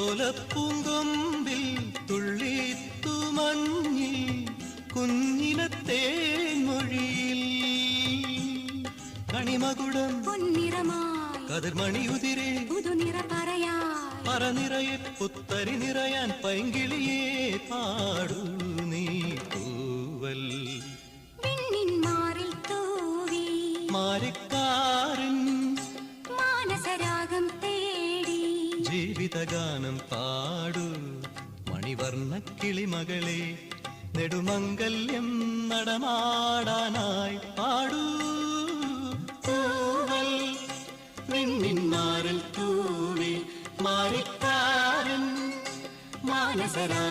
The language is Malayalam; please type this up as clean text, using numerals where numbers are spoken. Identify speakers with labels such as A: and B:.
A: ചോലപ്പൂങ്കൊമ്പിൽ തുള്ളിത്തുമഞ്ഞിൽ കുഞ്ഞിലത്തെ മൊഴിയിൽ കണിമകുടം
B: പൊന്നിറമായി
A: കതിർമണിയുതിരെ
B: പുതുനിറ പറയാൻ
A: പറനിറയെ പുത്തരി നിറയാൻ പൈങ്കിളിയെ പാടൂ നീ തൂവൽ
B: മാറിൽ തൂവി
A: മാരിക്കാരൻ
B: മാനസരാഗം തേടി
A: ജീവിതഗാനം പാടൂ മണിവർണ്ണ കിളിമകളെ നെടുമംഗല്യം നടമാടാനായി പാടൂ തൂവൽ മാറിൽ തൂവി മാരിക്കാരൻ മാനസരാ